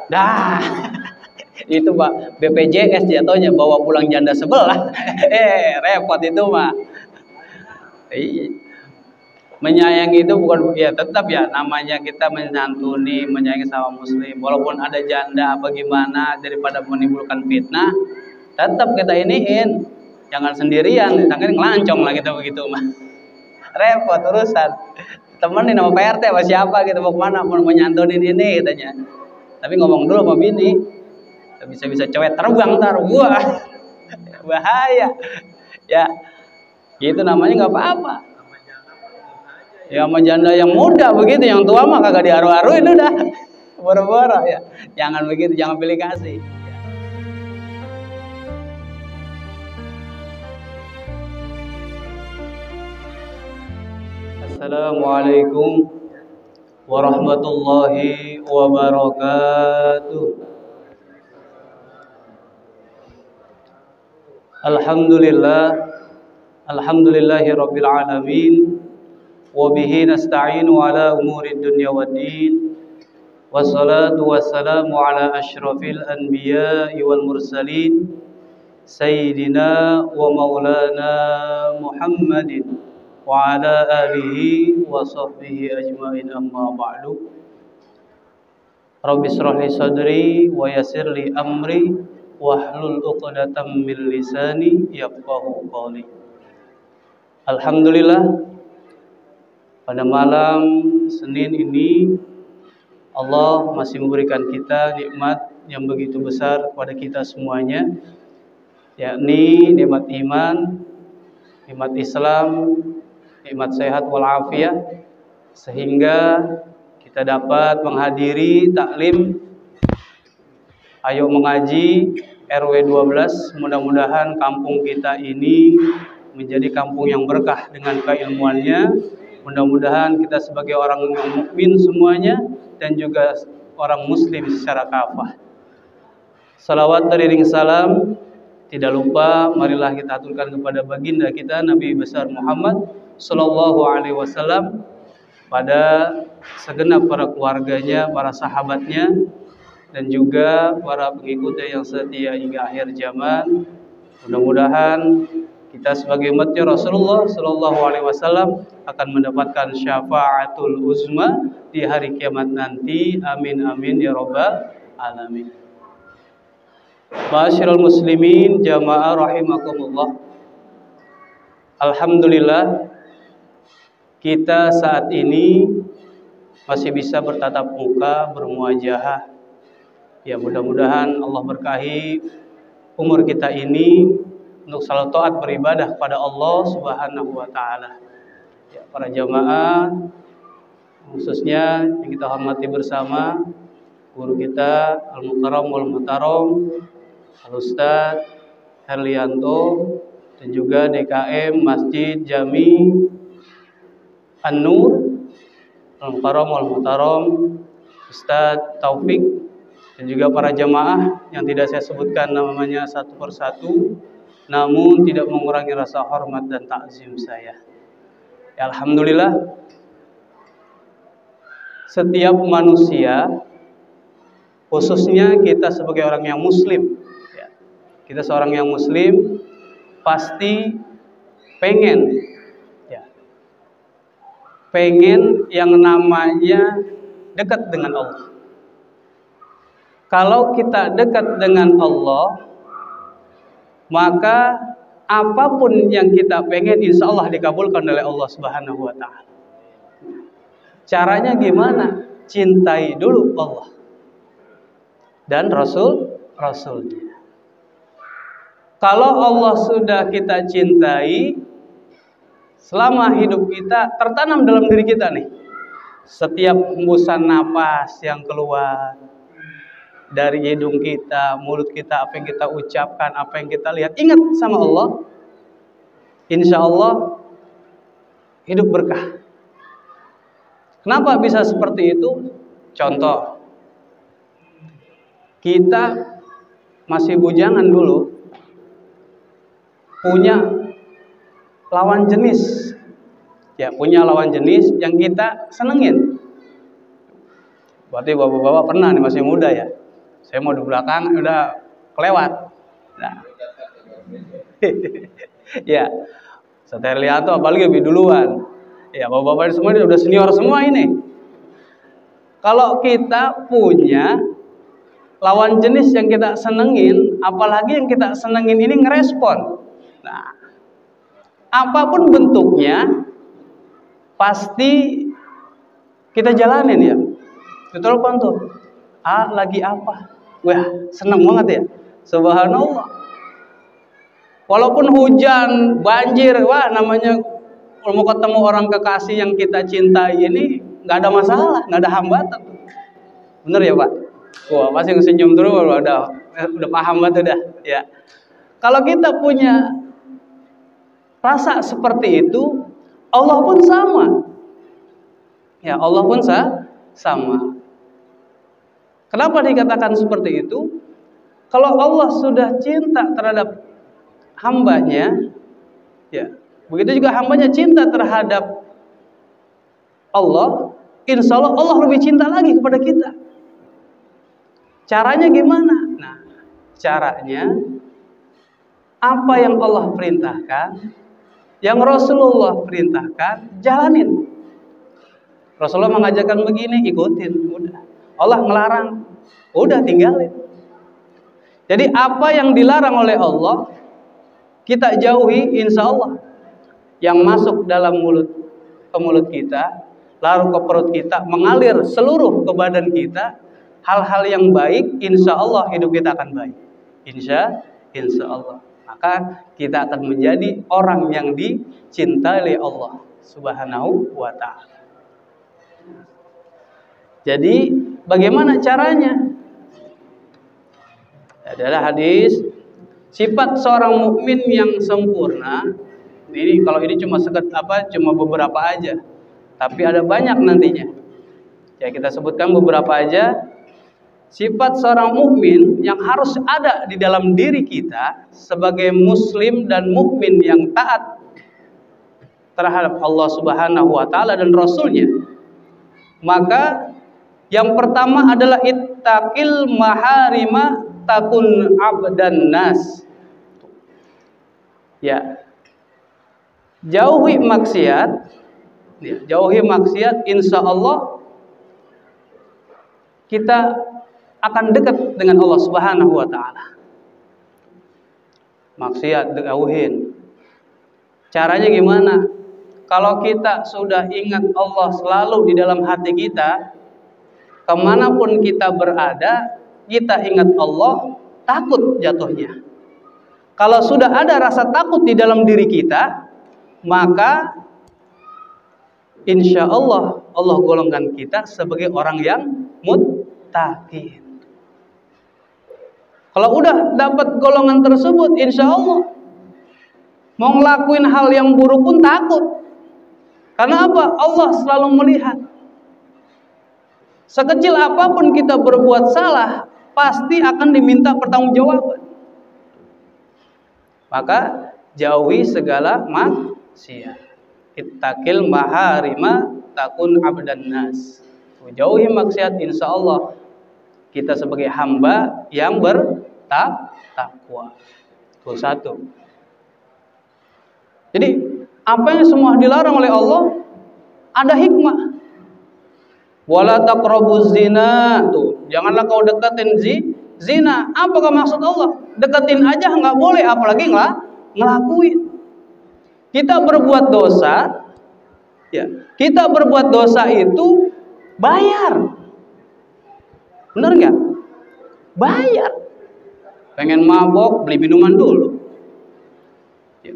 Dah, itu Pak, BPJS jatuhnya bawa pulang janda sebelah. Repot itu mah. Menyayangi itu bukan ya, tetap ya namanya kita menyantuni, menyayangi sama muslim. Walaupun ada janda apa gimana, daripada menimbulkan fitnah, tetap kita iniin. Jangan sendirian, tangan ngelancong lah kita begitu mah. Repot urusan. Temenin sama PRT sama siapa gitu, mau kemana, mau menyantunin ini katanya. Tapi ngomong dulu sama bini, bisa-bisa cewek terbang ntar, wah bahaya. Ya, gitu namanya nggak apa-apa. Ya sama janda yang muda begitu, yang tua mah kagak diaru-aruin udah, boro-boro ya. Jangan begitu, jangan pilih kasih. Assalamualaikum warahmatullahi wabarakatuh. Alhamdulillahi rabbil alamin. Wabihi nasta'inu ala umuri dunya waddin. Wassalatu wassalamu ala ashrafil anbiya'i wal mursalin, Sayyidina wa maulana Muhammadin wa ala alihi wa sahbihi ajma'in, amma ba'du. Rabbi shrah li sadri wa yassir li amri wahlul 'uqdatam min lisani yafqahu qawli. Alhamdulillah, pada malam Senin ini Allah masih memberikan kita nikmat yang begitu besar kepada kita semuanya, yakni nikmat iman, nikmat Islam, nikmat sehat walafiat, sehingga kita dapat menghadiri taklim Ayo Mengaji RW 12. Mudah-mudahan kampung kita ini menjadi kampung yang berkah dengan keilmuannya. Mudah-mudahan kita sebagai orang yang mukmin semuanya dan juga orang muslim secara kafah. Salawat teriring salam tidak lupa marilah kita aturkan kepada baginda kita Nabi besar Muhammad Sallallahu Alaihi Wasallam, pada segenap para keluarganya, para sahabatnya, dan juga para pengikutnya yang setia hingga akhir zaman. Mudah-mudahan kita sebagai umatnya Rasulullah Sallallahu Alaihi Wasallam akan mendapatkan syafaatul uzma di hari kiamat nanti. Amin amin ya robbal alamin. Ma'asyiral muslimin jamaah rahimakumullah. Alhamdulillah, kita saat ini masih bisa bertatap muka, bermuajahah. Ya, mudah-mudahan Allah berkahi umur kita ini untuk selalu taat beribadah kepada Allah Subhanahu wa taala. Ya, para jamaah, khususnya yang kita hormati bersama guru kita Al-Mukarram wal Muhtaram Al-Ustaz Herlianto, dan juga DKM Masjid Jami An-Nur Al-Mukarram wal Muhtaram Ustaz Taufik, dan juga para jamaah yang tidak saya sebutkan namanya satu persatu, namun tidak mengurangi rasa hormat dan takzim saya. Ya, alhamdulillah, setiap manusia, khususnya kita sebagai orang yang muslim, ya, kita seorang yang muslim pasti pengen yang namanya dekat dengan Allah. Kalau kita dekat dengan Allah, maka apapun yang kita pengen insya Allah dikabulkan oleh Allah Subhanahu wa ta'ala. Caranya gimana? Cintai dulu Allah dan Rasulnya. Kalau Allah sudah kita cintai, selama hidup kita tertanam dalam diri kita nih, setiap hembusan napas yang keluar dari hidung kita, mulut kita, apa yang kita ucapkan, apa yang kita lihat, ingat sama Allah, insya Allah hidup berkah. Kenapa bisa seperti itu? Contoh, kita masih bujangan dulu, punya lawan jenis, ya, punya lawan jenis yang kita senengin. Berarti bapak-bapak pernah nih, masih muda ya. Saya mau di belakang udah kelewat. Nah. Ya, Satya Lianto apalagi lebih duluan. Ya, bapak-bapak semua ini udah senior semua ini. Kalau kita punya lawan jenis yang kita senengin, apalagi yang kita senengin ini ngerespon. Nah, apapun bentuknya, pasti kita jalanin ya. Betul kan tuh? Lagi apa? Wah, seneng banget ya. Subhanallah. Walaupun hujan, banjir, wah namanya kalau mau ketemu orang kekasih yang kita cintai ini nggak ada masalah, nggak ada hambatan. Bener ya Pak? Wah, pasti senyum terus, udah paham banget udah. Ya. Kalau kita punya rasa seperti itu, Allah pun sama. Ya, Allah pun sama. Kenapa dikatakan seperti itu? Kalau Allah sudah cinta terhadap hambanya, ya, begitu juga hambanya cinta terhadap Allah, insya Allah Allah lebih cinta lagi kepada kita. Caranya gimana? Nah, caranya apa yang Allah perintahkan, yang Rasulullah perintahkan, jalanin. Rasulullah mengajarkan begini, ikutin, udah. Allah melarang, udah tinggalin. Jadi apa yang dilarang oleh Allah, kita jauhi, insya Allah. Yang masuk dalam ke mulut kita, larut ke perut kita, mengalir seluruh ke badan kita, hal-hal yang baik, insya Allah hidup kita akan baik. Insya Allah. Maka kita akan menjadi orang yang dicintai oleh Allah Subhanahu wa ta'ala. Jadi bagaimana caranya? Adalah hadis sifat seorang mukmin yang sempurna. Ini kalau ini cuma cuma beberapa aja. Tapi ada banyak nantinya. Ya, kita sebutkan beberapa aja. Sifat seorang mukmin yang harus ada di dalam diri kita sebagai muslim dan mukmin yang taat terhadap Allah Subhanahu wa ta'ala dan Rasulnya. Maka yang pertama adalah ittaqil maharima takun abdan nas. Ya. Jauhi maksiat. Ya, jauhi maksiat, insya Allah kita akan dekat dengan Allah Subhanahu wa ta'ala. Maksiat jauhin. Caranya gimana? Kalau kita sudah ingat Allah selalu di dalam hati kita, kemanapun kita berada, kita ingat Allah, takut jatuhnya. Kalau sudah ada rasa takut di dalam diri kita, maka insya Allah Allah golongkan kita sebagai orang yang muttaqin. Kalau udah dapat golongan tersebut, insya Allah mau ngelakuin hal yang buruk pun takut. Karena apa? Allah selalu melihat. Sekecil apapun kita berbuat salah, pasti akan diminta pertanggungjawaban. Maka jauhi segala maksiat. Ittaqil maharima takun abdan nas. Jauhi maksiat, insya Allah kita sebagai hamba yang bertakwa. Itu satu. Jadi apa yang semua dilarang oleh Allah ada hikmah. Wala taqrabuz zina, tuh, janganlah kau deketin zina. Apakah maksud Allah? Deketin aja nggak boleh, apalagi ngelakuin. Kita berbuat dosa, ya. Kita berbuat dosa itu bayar. Benar nggak? Bayar. Pengen mabok, beli minuman dulu. Ya.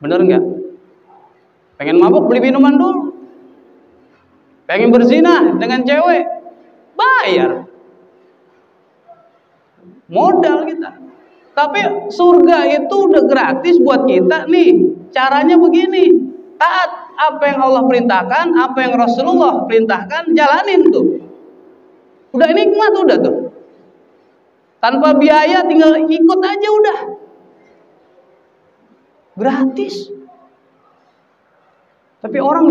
Benar nggak? Pengen mabok, beli minuman dulu. Pengen berzina dengan cewek, bayar. Modal kita. Tapi surga itu udah gratis buat kita nih. Caranya begini, taat apa yang Allah perintahkan, apa yang Rasulullah perintahkan, jalanin tuh. Udah nikmat udah tuh. Tanpa biaya, tinggal ikut aja udah. Gratis. Tapi orang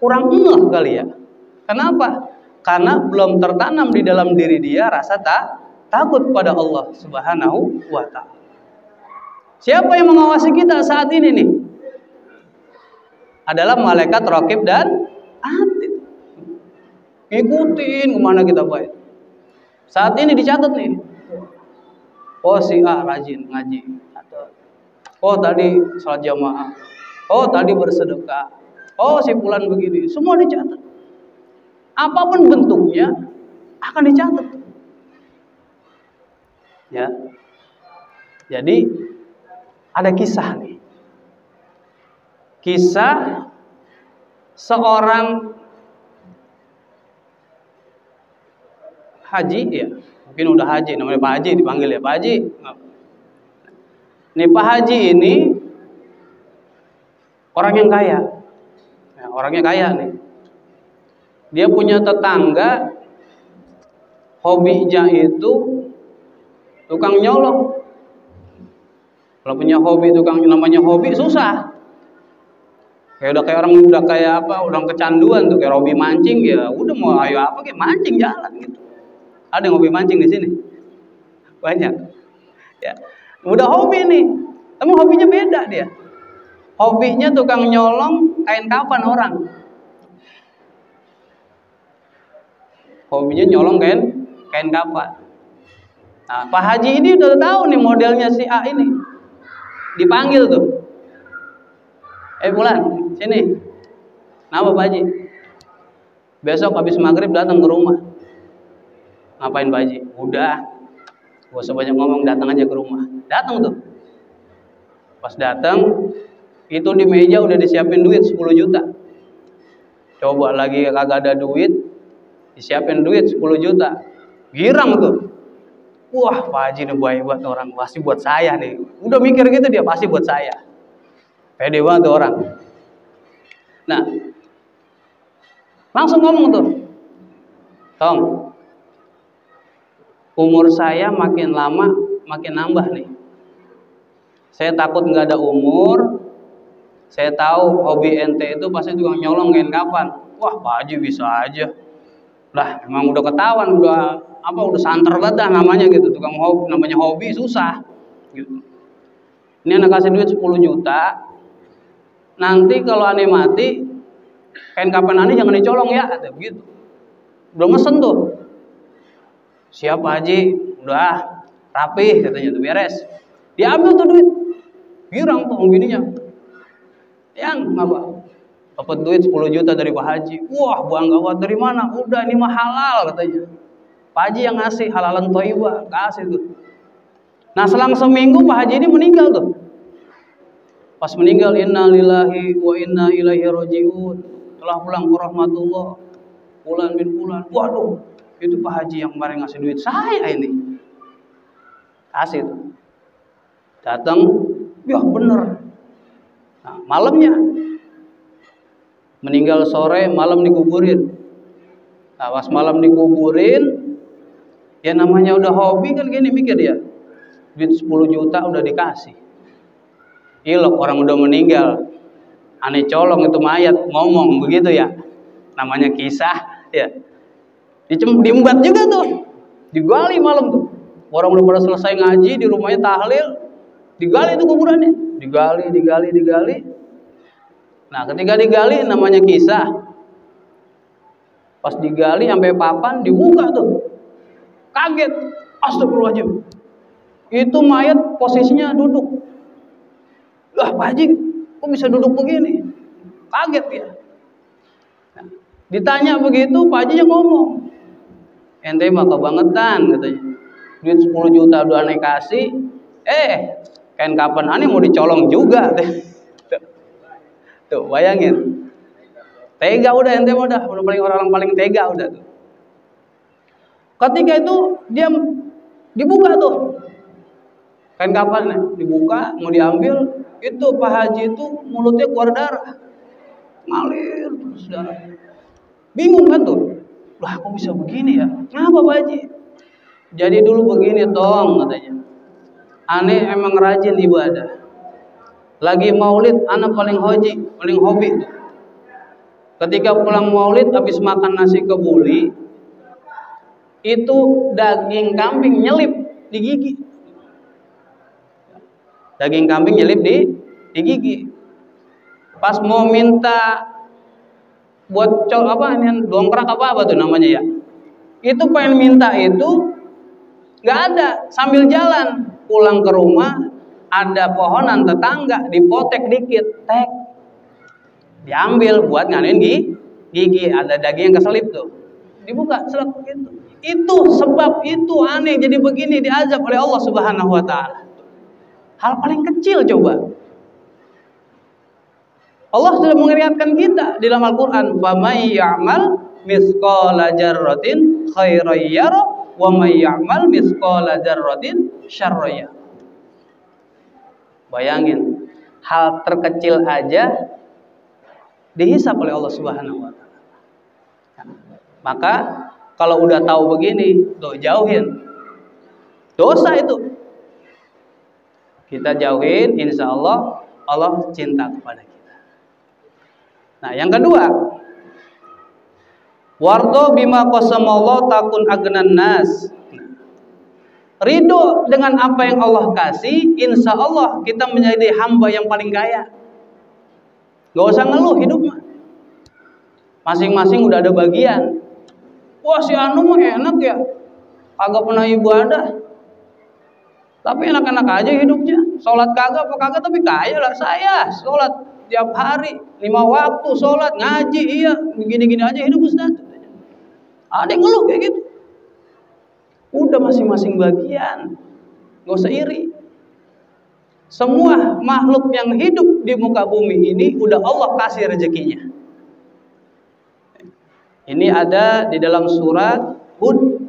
kurang ngeh kali ya. Kenapa? Karena belum tertanam di dalam diri dia rasa takut pada Allah Subhanahu wa ta'ala. Siapa yang mengawasi kita saat ini nih? Adalah malaikat raqib dan atid. Ikutin kemana kita baik. Saat ini dicatat nih. Oh si A rajin ngaji. Oh tadi salat jamaah. Oh tadi bersedekah. Oh si fulan begini. Semua dicatat. Apapun bentuknya akan dicatat. Ya. Jadi ada kisah nih. Kisah seorang haji ya. Mungkin udah haji, namanya Pak Haji, dipanggil ya Pak Haji. Nih Pak Haji ini orang yang kaya. Ya, orangnya kaya nih. Dia punya tetangga, hobinya itu tukang nyolong. Kalau punya hobi namanya hobi susah. Kayak udah kayak apa, udah kecanduan tuh kayak hobi mancing ya. Udah mau ayo apa kayak mancing jalan gitu. Ada yang hobi mancing di sini? Banyak. Ya. Udah hobi nih. Tapi hobinya beda dia. Hobinya tukang nyolong kain kafan orang. Hobinya nyolong kain kafan. Nah, Pak Haji ini udah tahu nih modelnya si A ini. Dipanggil tuh. Bulan, sini. Kenapa Pak Haji? Besok habis maghrib datang ke rumah. Ngapain Pak Haji? Udah, gak usah banyak ngomong, datang aja ke rumah. Datang tuh. Pas datang, itu di meja udah disiapin duit 10 juta. Coba lagi kagak ada duit, disiapin duit 10 juta. Girang tuh. Wah, Pak Haji ini baik banget orang, pasti buat saya nih. Udah mikir gitu dia, pasti buat saya. Pede banget tuh orang. Nah, langsung ngomong tuh. Tong, umur saya makin lama makin nambah nih. Saya takut nggak ada umur. Saya tahu hobi ente itu pasti tukang nyolong kain kafan. Wah, Pak Haji bisa aja. Lah, emang udah ketahuan, udah santer banget dah namanya gitu. Tukang hobi, namanya hobi susah gitu. Ini anak kasih duit 10 juta. Nanti kalau aneh mati, kain kafan aneh jangan dicolong ya, kata begitu. Udah mesen tuh. Siap Pak Haji, udah rapih katanya tuh, beres. Diambil tuh duit. Girang tuh bininya. Yang apa? Dapat duit 10 juta dari Pak Haji. Wah, bangga banget, dari mana? Udah, ini mah halal katanya. Pak Haji yang ngasih, halalan thayyibah, kasih tuh. Nah, selang seminggu Pak Haji ini meninggal tuh. Pas meninggal, inna lillahi wa inna ilaihi rajiun. Telah pulang ke rahmatullah. Fulan bin fulan. Waduh, itu Pak Haji yang kemarin ngasih duit saya ini. Kasih tuh. Datang, ya bener. Nah, malamnya meninggal sore, malam dikuburin. Nah, pas malam dikuburin, ya namanya udah hobi kan gini mikir dia. Duit 10 juta udah dikasih. Ilok orang udah meninggal. Aneh colong itu mayat, ngomong begitu ya. Namanya kisah ya. Diembat juga tuh. Digali malam tuh. Orang udah pada selesai ngaji di rumahnya tahlil, digali tuh kuburannya. Digali. Nah, ketika digali namanya kisah. Pas digali sampai papan dibuka tuh. Kaget. Astagfirullahaladzim. Itu mayat posisinya duduk. Lah Pak Haji, kok bisa duduk begini? Kaget ya. Nah, ditanya begitu, Pak Haji yang ngomong. Ente mah kebangetan katanya. Duit 10 juta udah aneh kasih. Kain kafan aneh mau dicolong juga. Tuh, bayangin. Tega udah ente mah udah paling orang paling tega udah tuh. Ketika itu dia dibuka tuh. Kain kafannya dibuka, mau diambil, itu Pak Haji itu mulutnya keluar darah. Ngalir terus darah. Bingung kan tuh. Lah kok bisa begini ya? Kenapa Pak Haji? Jadi dulu begini Tong katanya. Aneh emang rajin ibadah. Lagi maulid anak paling hobi tuh. Ketika pulang maulid habis makan nasi kebuli, itu daging kambing nyelip di gigi. Daging kambing nyelip di gigi. Pas mau minta buat ini dongkrak apa tuh namanya ya. Itu pengen minta itu nggak ada, sambil jalan pulang ke rumah ada pohonan tetangga dipotek dikit, tek diambil buat nganuin gigi, ada daging yang keselip tuh, dibuka selek gitu. Itu sebab itu aneh jadi begini diazab oleh Allah Subhanahu wa taala. Hal paling kecil coba. Allah sudah mengingatkan kita di dalam Al-Qur'an, "Famay ya'mal mithqala dzarratin khairan yara wa may ya'mal mithqala dzarratin syarran yara." Bayangin, hal terkecil aja dihisab oleh Allah Subhanahu wa taala. Maka kalau udah tahu begini, tuh jauhin dosa itu. Kita jauhin, insya Allah Allah cinta kepada kita. Nah, yang kedua, wardo bima qasamallahu takun agnan nas. Ridho dengan apa yang Allah kasih, insya Allah kita menjadi hamba yang paling kaya. Gak usah ngeluh hidup mah. Masing-masing udah ada bagian. Wah, si anu mah enak ya, kagak pernah ibadah, tapi enak-enak aja hidupnya. Sholat kagak apa kagak, tapi kaya lah saya. Sholat tiap hari 5 waktu, sholat ngaji, iya gini-gini aja hidup Ustaz. Ada yang ngeluh kayak gitu. Udah masing-masing bagian, gak usah iri. Semua makhluk yang hidup di muka bumi ini udah Allah kasih rezekinya. Ini ada di dalam surat Hud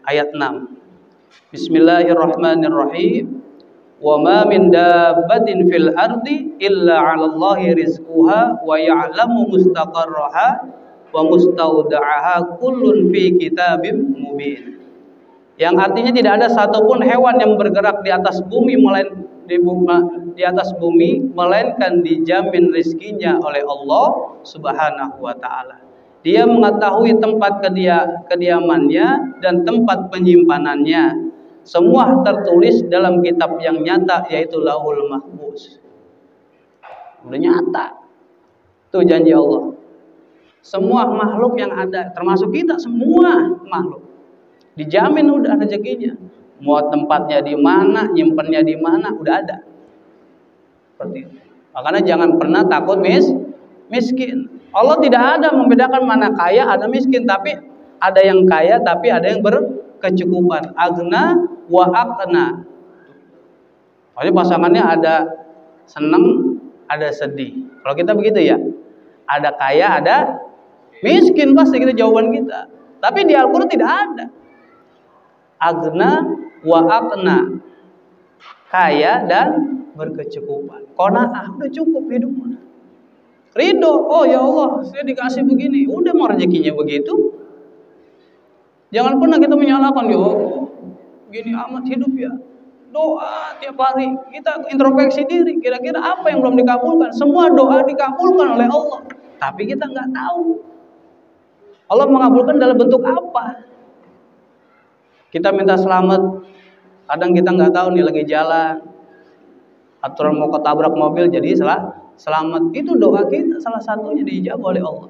ayat 6. Bismillahirrahmanirrahim. Wa ma min dabbatin fil ardi illa 'alallahi rizquha wa ya'lamu mustaqarraha wa mustaudaha kullun fi kitabim mubin. Yang artinya tidak ada satupun hewan yang bergerak di atas bumi melainkan dijamin rizkinya oleh Allah Subhanahu wa taala. Dia mengetahui tempat kediamannya dan tempat penyimpanannya. Semua tertulis dalam kitab yang nyata, yaitu Lauhul Mahfuz. Udah nyata. Itu janji Allah. Semua makhluk yang ada, termasuk kita, semua makhluk dijamin udah rezekinya. Mau tempatnya di mana, nyimpennya di mana, udah ada. Seperti itu. Makanya jangan pernah takut miskin. Allah tidak ada membedakan mana kaya, ada miskin, tapi ada yang kaya tapi ada yang berkecukupan. Agna wa aqna. Jadi pasangannya ada seneng, ada sedih. Kalau kita begitu ya, ada kaya, ada miskin, pasti kita jawaban kita. Tapi di Al-Qur'an tidak ada. Agna wa aqna, kaya dan berkecukupan. Qanaah, udah cukup hidupnya. Ridho, oh ya Allah, saya dikasih begini, udah mau rezekinya begitu. Jangan pernah kita menyalahkan, ya Allah, gini amat hidup ya. Doa tiap hari, kita introspeksi diri, kira-kira apa yang belum dikabulkan? Semua doa dikabulkan oleh Allah, tapi kita nggak tahu Allah mengabulkan dalam bentuk apa. Kita minta selamat, kadang kita nggak tahu nih lagi jalan, aturan mau ketabrak mobil jadi selamat. Itu doa kita salah satunya dijawab oleh Allah.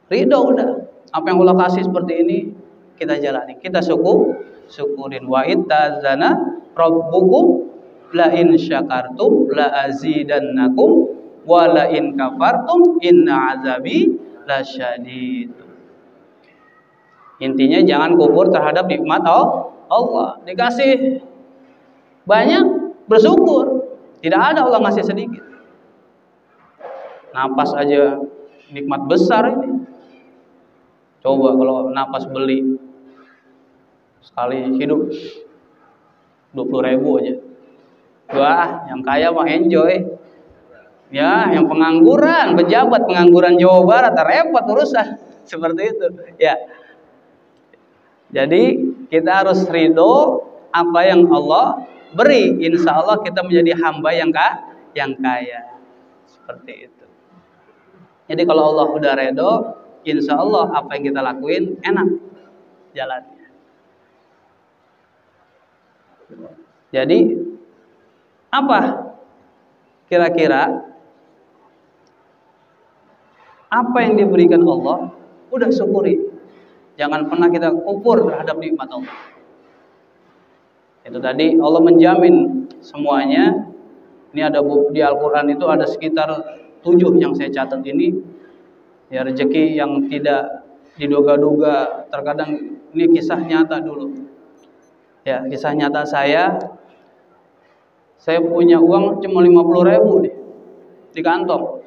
Ridho udah, apa yang Allah kasih seperti ini kita jalani, kita syukurin. Wa ittazana rabbukum la in syakartum la azidannakum wa la in kafartum inna azabi lasyadid. Intinya jangan kufur terhadap nikmat Allah. Dikasih banyak, bersyukur. Tidak ada Allah ngasih sedikit. Napas aja nikmat besar ini. Coba kalau napas beli sekali hidup 20.000 aja. Wah, yang kaya mah enjoy. Ya, yang pengangguran, pejabat pengangguran Jawa Barat repot urusan seperti itu. Ya. Jadi kita harus ridho apa yang Allah beri. Insya Allah kita menjadi hamba yang kaya. Seperti itu. Jadi kalau Allah udah ridho, insya Allah apa yang kita lakuin enak jalannya. Jadi apa kira-kira apa yang diberikan Allah, udah syukuri. Jangan pernah kita kufur terhadap nikmat Allah. Itu tadi Allah menjamin semuanya. Ini ada di Al-Quran itu ada sekitar 7 yang saya catat ini. Ya, rezeki yang tidak diduga-duga. Terkadang ini kisah nyata dulu. Ya, kisah nyata saya punya uang cuma 50.000 nih di kantong.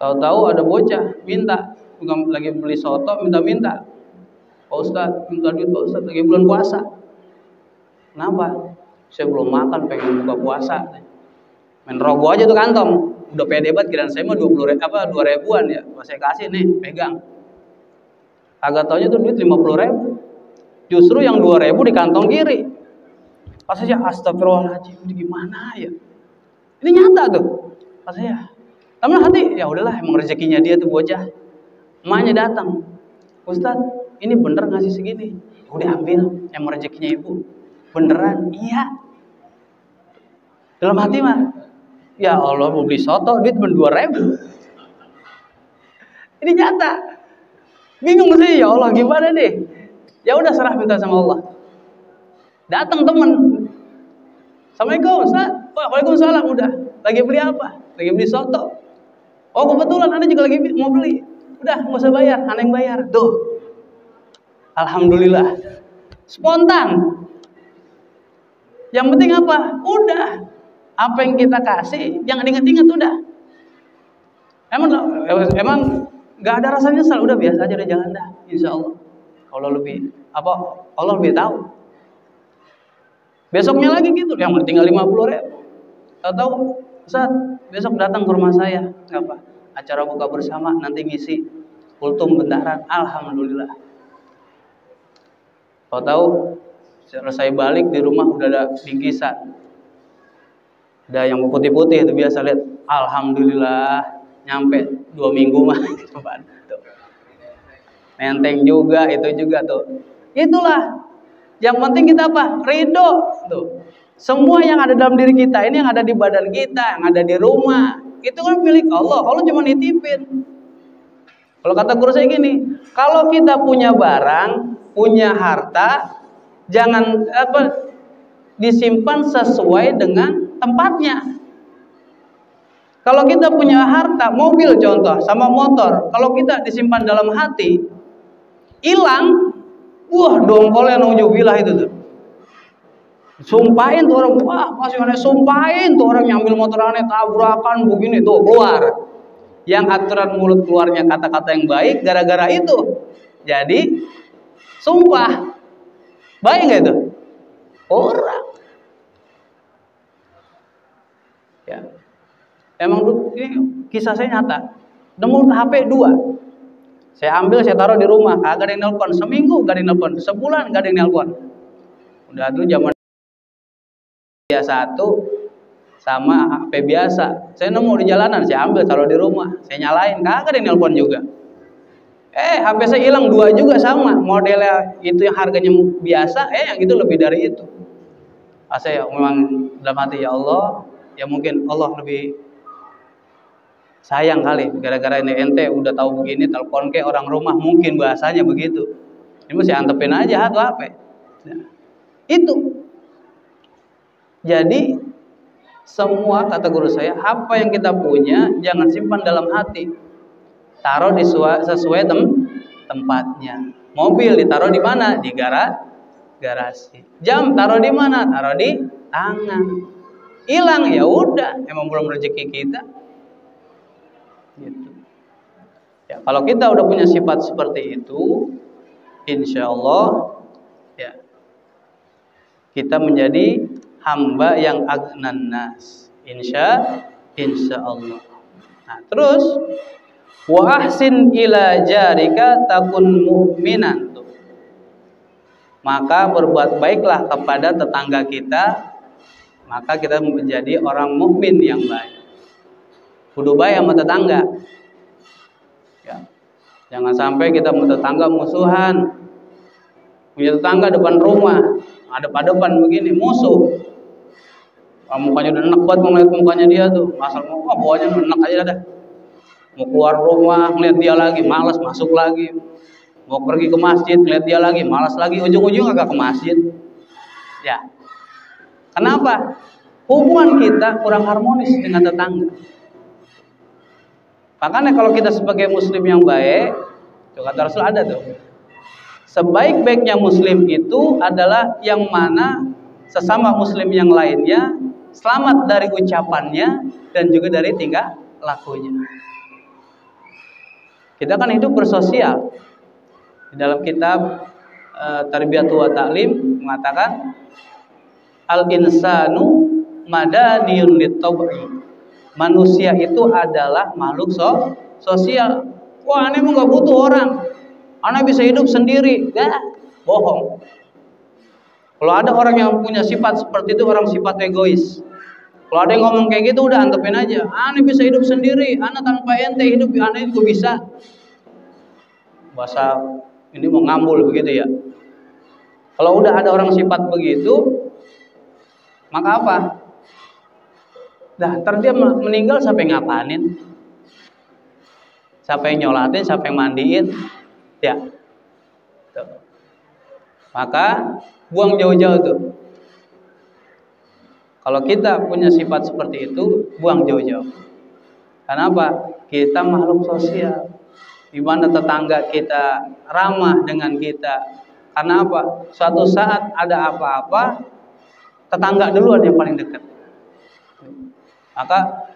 Tahu-tahu ada bocah minta, lagi beli soto minta-minta. Pak Ustadz, minta duit Pak Ustadz, lagi bulan puasa. Kenapa? Saya belum makan, pengen buka puasa. Main rogo aja tuh kantong. Udah pede banget, kirain saya mah 2.000-an ya. Pas saya kasih nih, pegang. Agak taunya tuh duit 50.000. Justru yang 2.000 di kantong kiri. Pas saya astagfirullahaladzim, ini gimana ya? Ini nyata tuh. Pas saya tapi hati, ya udahlah, emang rezekinya dia tuh bocah. Emaknya datang, Ustadz, ini bener ngasih segini? Udah ambil, emang rezekinya ibu. Beneran? Iya. Dalam hati mah, ya Allah, mau beli soto, duit cuma 2.000. Ini nyata. Bingung sih, ya Allah, gimana nih? Ya udah, serah minta sama Allah. Datang temen, Assalamualaikum Ustadz. Waalaikumsalam. Udah, lagi beli apa? Lagi beli soto. Oh kebetulan Anda juga lagi mau beli. Udah, nggak usah bayar, Anda yang bayar. Tuh, alhamdulillah, spontan. Yang penting apa? Udah, apa yang kita kasih, jangan inget-inget udah. Emang nggak ada rasa nyesal. Udah biasa aja, udah jalan dah. Insya Allah. Allah lebih tahu. Besoknya lagi gitu, yang tinggal 50.000. Tahu, Ustaz, besok datang ke rumah saya. Apa? Acara buka bersama, nanti ngisi kultum bentaran. Alhamdulillah. Tahu, selesai balik di rumah udah ada bingkisan. Ada yang putih-putih itu biasa lihat. Alhamdulillah, nyampe 2 minggu mah. Nenteng juga, itu juga tuh. Itulah. Yang penting kita apa? Ridho. Tuh. Semua yang ada dalam diri kita, ini yang ada di badan kita, yang ada di rumah, itu kan milik Allah. Allah cuma nitipin. Kalau kata guru saya gini, kalau kita punya barang, punya harta, jangan disimpan sesuai dengan tempatnya. Kalau kita punya harta, mobil contoh, sama motor, kalau kita disimpan dalam hati, hilang, wah dongkolnya nauzubillah itu tuh. Sumpahin tuh orang, wah masih aneh, sumpahin tuh orang yang ambil motor aneh, tabrakan begini tuh keluar. Yang aturan mulut keluarnya kata-kata yang baik gara-gara itu. Jadi sumpah. Baik nggak itu? Orang. Ya. Emang ini kisah saya nyata. Nemu HP 2. Saya ambil, saya taruh di rumah, kagak ada yang nelpon. Seminggu gak ada yang nelpon, sebulan gak ada yang nelpon. Udah tuh zaman satu sama HP biasa. Saya nemu di jalanan, saya ambil taruh di rumah, saya nyalain, kagak ada yang nelpon juga. HP saya hilang 2 juga sama, modelnya itu yang harganya biasa, yang itu lebih dari itu. Saya memang dalam hati, ya Allah, ya mungkin Allah lebih sayang kali, gara-gara ini ente udah tahu begini, telepon ke orang rumah, mungkin bahasanya begitu. Ini mesti antepin aja tuh HP. Nah, itu. Jadi semua, kata guru saya, apa yang kita punya jangan simpan dalam hati, taruh di sesuai tempatnya. Mobil ditaruh di mana? Di garasi. Jam taruh di mana? Taruh di tangan. Hilang ya udah, emang belum rezeki kita. Gitu. Ya, kalau kita udah punya sifat seperti itu, insya Allah ya kita menjadi hamba yang agnan nas, insya Allah. Nah, terus wa ahsin ila jarika takun mu'minan. Maka berbuat baiklah kepada tetangga kita, maka kita menjadi orang mukmin yang baik. Kudu baik sama tetangga. Ya. Jangan sampai kita sama tetangga musuhan. Punya tetangga depan rumah, adep-adepan begini, musuh. Mukanya udah enak banget ngeliat mukanya dia tuh. Asal mau bawanya enak aja dah. Mau keluar rumah, ngeliat dia lagi, malas masuk lagi. Mau pergi ke masjid, ngeliat dia lagi, malas lagi. Ujung-ujung agak ke masjid. Ya. Kenapa? Hubungan kita kurang harmonis dengan tetangga. Makanya kalau kita sebagai muslim yang baik, tuh kata Rasul ada tuh. Sebaik-baiknya muslim itu adalah yang mana sesama muslim yang lainnya selamat dari ucapannya dan juga dari tingkah lakunya. Kita kan hidup bersosial. Di dalam kitab Tarbiyatu wa Ta'lim mengatakan al-insanu madaniyun lit-tab'i. Manusia itu adalah makhluk sosial. Wah, aneh nggak butuh orang. Aneh bisa hidup sendiri. Gak, bohong. Kalau ada orang yang punya sifat seperti itu, orang sifat egois. Kalau ada yang ngomong kayak gitu, udah anggapin aja. Aneh bisa hidup sendiri. Aneh tanpa ente hidup, aneh juga bisa. Bahasa ini mau ngambul begitu ya. Kalau udah ada orang sifat begitu, maka apa? Dah, ntar dia meninggal siapa yang ngapain? Siapa yang nyolatin, siapa yang mandiin? Ya. Tuh. Maka buang jauh-jauh tuh. Kalau kita punya sifat seperti itu, buang jauh-jauh. Kenapa? Kita makhluk sosial. Di mana tetangga kita ramah dengan kita. Karena apa? Suatu saat ada apa-apa, tetangga duluan yang paling dekat. Maka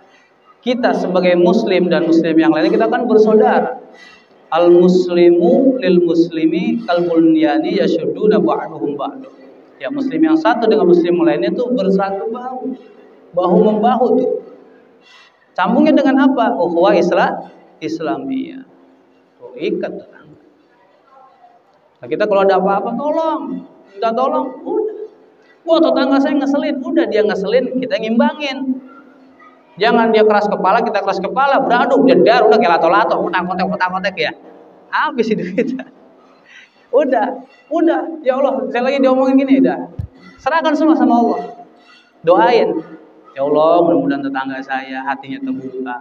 kita sebagai muslim dan muslim yang lainnya, kita kan bersaudara. Al muslimu lil muslimi kal bunyani yashudduna ba'duhum ba'du. Ya, muslim yang satu dengan muslim lainnya tuh bersatu bahu membahu tuh. Sambungnya dengan apa? Ukhuwah Islamiyah. Tuh, ikat tetangga. Nah, kita kalau ada apa-apa tolong, minta tolong, udah. Wah, tetangga saya ngeselin, udah dia ngeselin, kita ngimbangin. Jangan dia keras kepala, kita keras kepala, beradu, jedar, udah kayak lato-lato, kotak-kotak ya. Habis hidup kita. Udah, ya Allah, saya lagi diomongin gini, udah. Serahkan semua sama Allah. Doain. Ya Allah, mudah-mudahan tetangga saya hatinya terbuka.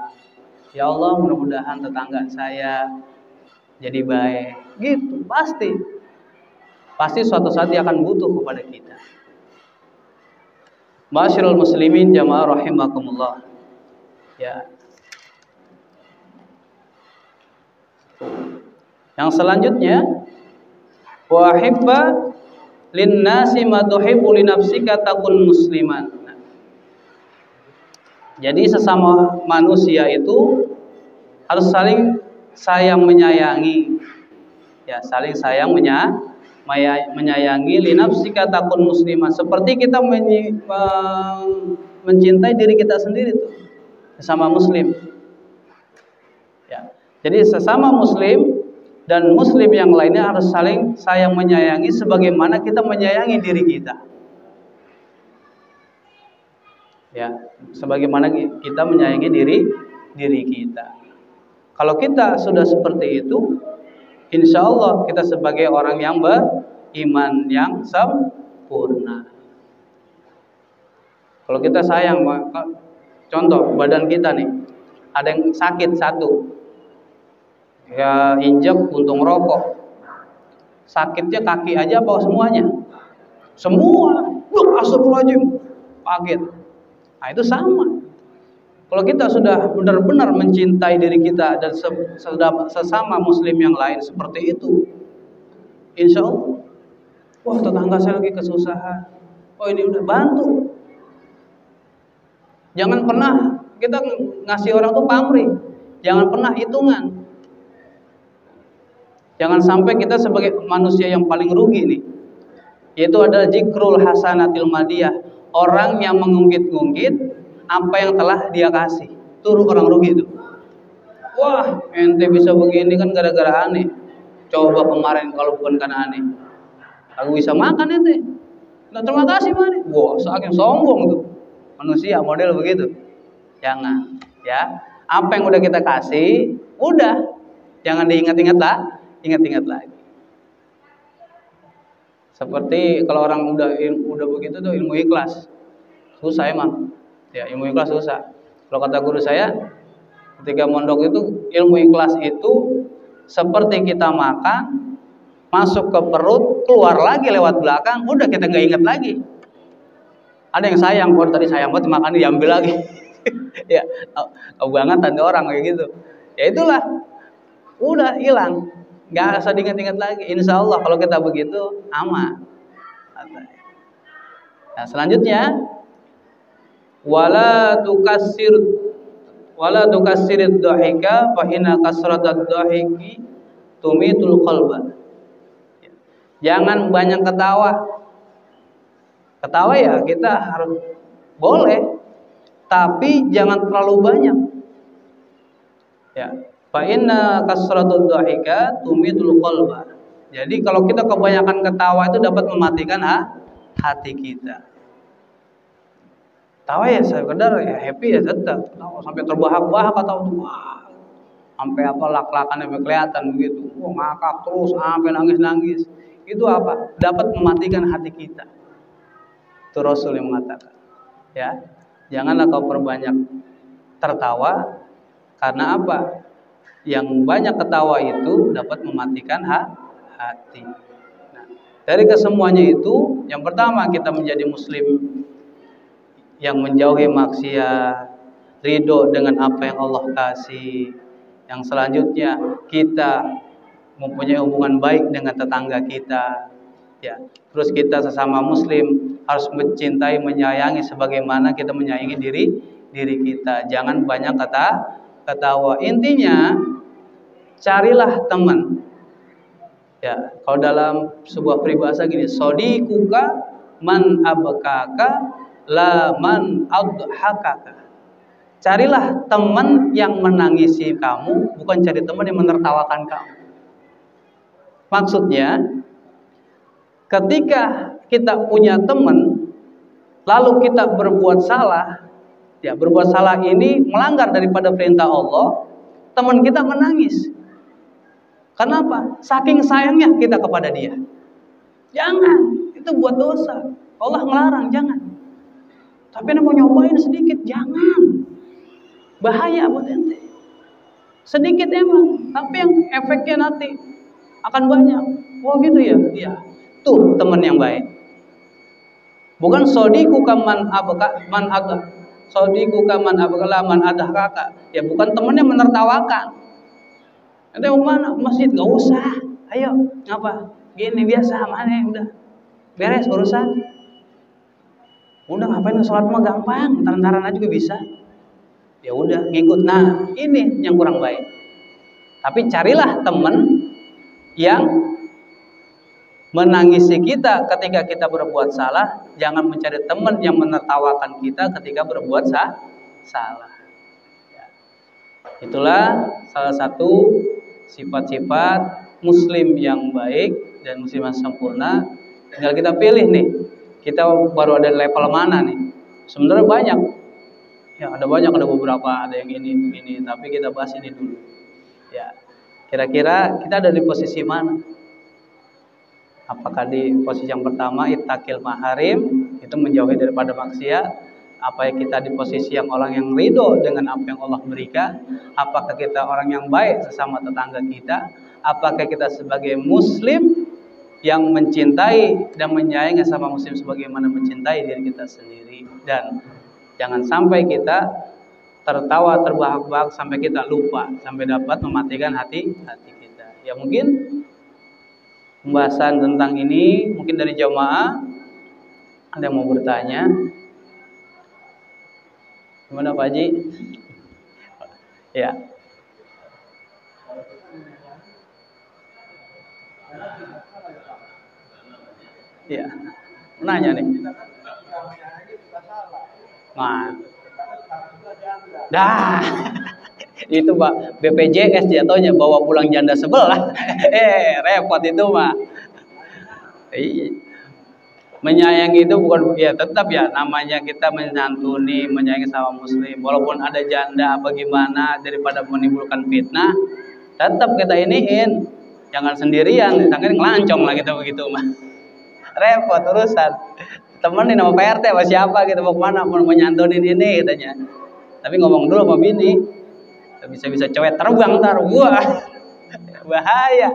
Ya Allah, mudah-mudahan tetangga saya jadi baik. Gitu, pasti. Pasti suatu saat dia akan butuh kepada kita. Ma'asyiral muslimin jamaah rahimakumullah. Ya. Yang selanjutnya, wa hibba linnasi ma tuhibbu li nafsika takun musliman. Jadi sesama manusia itu harus saling sayang menyayangi. Ya, saling sayang menyayangi li nafsika takun musliman. Seperti kita mencintai diri kita sendiri tuh. Sesama muslim. Ya. Jadi sesama muslim dan muslim yang lainnya harus saling sayang menyayangi sebagaimana kita menyayangi diri kita. Ya, sebagaimana kita menyayangi diri kita. Kalau kita sudah seperti itu, insya Allah kita sebagai orang yang beriman yang sempurna. Kalau kita sayang, contoh badan kita nih, ada yang sakit satu, ya injek untung rokok, sakitnya kaki aja apa semuanya? Semua, astagfirullahaladzim, kaget. Nah itu sama. Kalau kita sudah benar-benar mencintai diri kita dan sesama muslim yang lain seperti itu, insya Allah, wah tetangga saya lagi kesusahan, oh ini udah bantu. Jangan pernah kita ngasih orang tuh pamrih. Jangan pernah hitungan. Jangan sampai kita sebagai manusia yang paling rugi nih. Yaitu adalah zikrul hasanatil madiyah. Orang yang mengungkit-ungkit apa yang telah dia kasih. Itu orang rugi itu. Wah, ente bisa begini kan gara-gara aneh. Coba kemarin kalau bukan karena aneh. Aku bisa makan ente. Nggak terima kasih mana? Wah, saking sombong tuh. Manusia model begitu. Jangan, ya. Apa yang udah kita kasih, udah. Jangan diingat-ingat lah, ingat-ingat lagi. Seperti kalau orang udah begitu tuh ilmu ikhlas. Susah emang. Ya, ilmu ikhlas susah. Kalau kata guru saya, ketika mondok itu ilmu ikhlas itu seperti kita makan, masuk ke perut, keluar lagi lewat belakang, udah kita nggak ingat lagi. Ada yang sayang, tadi sayang banget makan diambil lagi. Ya, kebangetan orang kayak gitu. Ya itulah, udah hilang, nggak usah diingat-ingat lagi. Insya Allah kalau kita begitu aman. Nah selanjutnya, wala tukassirid dhahika fa inna kasratad dhahiki tumitul qalba. Jangan banyak ketawa. Ketawa ya kita harus boleh, tapi jangan terlalu banyak. Ya, fa inna kasratad dhahika tumitul qalba. Jadi kalau kita kebanyakan ketawa itu dapat mematikan hati kita. Tawa ya sekedar ya happy ya tetap, sampai terbahak-bahak atau wah, sampai apa lak-lakan sampai kelihatan begitu, ngakak terus sampai nangis-nangis. Itu apa? Dapat mematikan hati kita. Itu Rasul yang mengatakan, ya janganlah kau perbanyak tertawa, karena apa? Yang banyak ketawa itu dapat mematikan hati. Nah, dari kesemuanya itu, yang pertama kita menjadi muslim yang menjauhi maksiat, ridho dengan apa yang Allah kasih. Yang selanjutnya kita mempunyai hubungan baik dengan tetangga kita. Ya, terus kita sesama muslim harus mencintai, menyayangi sebagaimana kita menyayangi diri kita. Jangan banyak ketawa. Intinya carilah teman. Ya, kalau dalam sebuah peribahasa gini, sodikuka man abkaka la man adhakaka. Carilah teman yang menangisi kamu, bukan cari teman yang menertawakan kamu. Maksudnya, ketika kita punya teman, lalu kita berbuat salah, ya berbuat salah ini melanggar daripada perintah Allah, teman kita menangis. Kenapa? Saking sayangnya kita kepada dia. Jangan, itu buat dosa. Allah melarang, jangan. Tapi anda mau nyobain sedikit, jangan. Bahaya buat ente. Sedikit emang, tapi yang efeknya nanti akan banyak. Oh gitu ya? Iya. Tuh teman yang baik. Bukan sodiku kaman man adah. Sodiku kaman abakala man adah kakak. Ya bukan teman yang menertawakan. Ente mau mana? Masjid, gak usah. Ayo, ngapa? Gini biasa, mana udah. Beres urusan. Udah ngapain sholat mah gampang, taran-taran aja juga bisa. Ya udah ngikut. Nah ini yang kurang baik. Tapi carilah teman yang menangisi kita ketika kita berbuat salah. Jangan mencari teman yang menertawakan kita ketika berbuat salah. Ya. Itulah salah satu sifat-sifat muslim yang baik dan muslim yang sempurna. Tinggal kita pilih nih, kita baru ada level mana nih. Sebenarnya banyak. Ya, ada beberapa, ada yang ini, tapi kita bahas ini dulu. Ya. Kira-kira kita ada di posisi mana? Apakah di posisi yang pertama ittaqil maharim, itu menjauhi daripada maksiat? Apa kita di posisi yang orang yang ridho dengan apa yang Allah berikan? Apakah kita orang yang baik sesama tetangga kita? Apakah kita sebagai muslim yang mencintai dan menyayangi sama muslim sebagaimana mencintai diri kita sendiri? Dan jangan sampai kita tertawa terbahak-bahak sampai kita lupa, sampai dapat mematikan hati kita. Ya mungkin pembahasan tentang ini mungkin dari jamaah ada yang mau bertanya. Gimana Pak Haji? Ya. Ya. Nanya nih. Nah. Dah. Itu Pak, BPJS jatuhnya bawa pulang janda sebelah. Repot itu mah. Menyayangi itu bukan ya tetap ya namanya kita menyantuni, menyayangi sama muslim. Walaupun ada janda apa gimana daripada menimbulkan fitnah, tetap kita iniin, jangan sendirian, tangan ngelancong lah gitu begitu mah. Repot urusan. Temenin sama PRT sama siapa gitu, mau kemana, mau nyantunin ini katanya. Tapi ngomong dulu sama bini, bisa-bisa cewek terbang ntar, wah bahaya.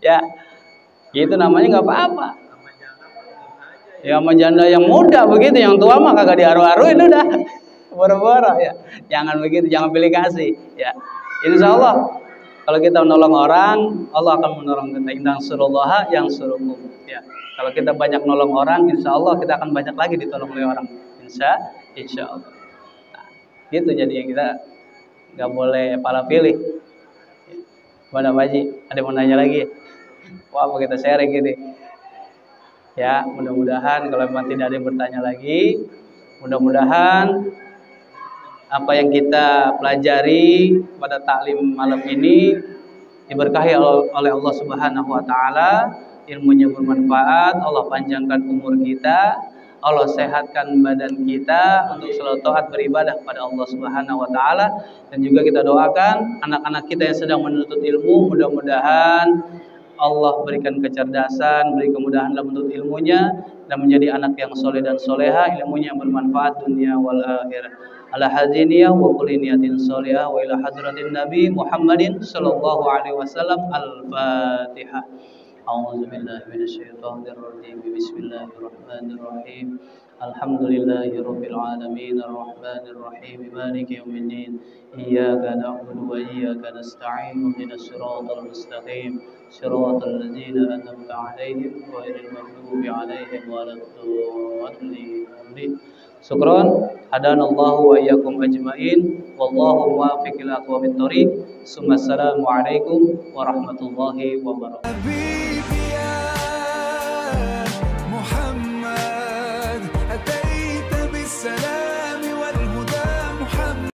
Ya, gitu namanya nggak apa-apa. Ya sama janda yang muda begitu, yang tua mah kagak diaru-aruin udah. Boro-boro ya. Jangan begitu, jangan pilih kasih ya. Insya Allah kalau kita menolong orang, Allah akan menolong kita. Indang surullaha yang suruhkum ya. Kalau kita banyak nolong orang, insya Allah kita akan banyak lagi ditolong oleh orang. Insya Allah. Nah, gitu jadinya kita nggak boleh pala pilih. Mana Pak Haji? Ada yang mau nanya lagi? Wah, mau kita sharing gini. Ya, mudah-mudahan kalau memang tidak ada yang bertanya lagi, mudah-mudahan apa yang kita pelajari pada taklim malam ini diberkahi oleh Allah Subhanahu wa taala, ilmunya bermanfaat, Allah panjangkan umur kita, Allah sehatkan badan kita untuk selalu taat beribadah kepada Allah Subhanahu wa taala, dan juga kita doakan anak-anak kita yang sedang menuntut ilmu, mudah-mudahan Allah berikan kecerdasan, beri kemudahan dalam menuntut ilmunya dan menjadi anak yang soleh dan soleha, ilmunya yang bermanfaat dunia wal akhirah. Ala hadiniyah wa kulli niyatin sholihah wa ila hadratin Nabi Muhammadin sallallahu alaihi wasallam. Al-Fatihah. A'udzu billahi minasyaitonir rajim. Bismillahirrahmanirrahim. Alhamdulillahirabbil alamin arrahmanir rahim maliki yaumiddin. Iyyaka na'budu wa iyyaka nasta'in. Ihdinas siratal mustaqim. Siratal ladzina an'amta 'alaihim ghairil maghdubi 'alaihim waladdallin. Syukron, hadanallahu wa iyyakum ajmain, wallahu muwaffiq ila aqwamit thoriq. Assalamualaikum warahmatullahi wabarakatuh.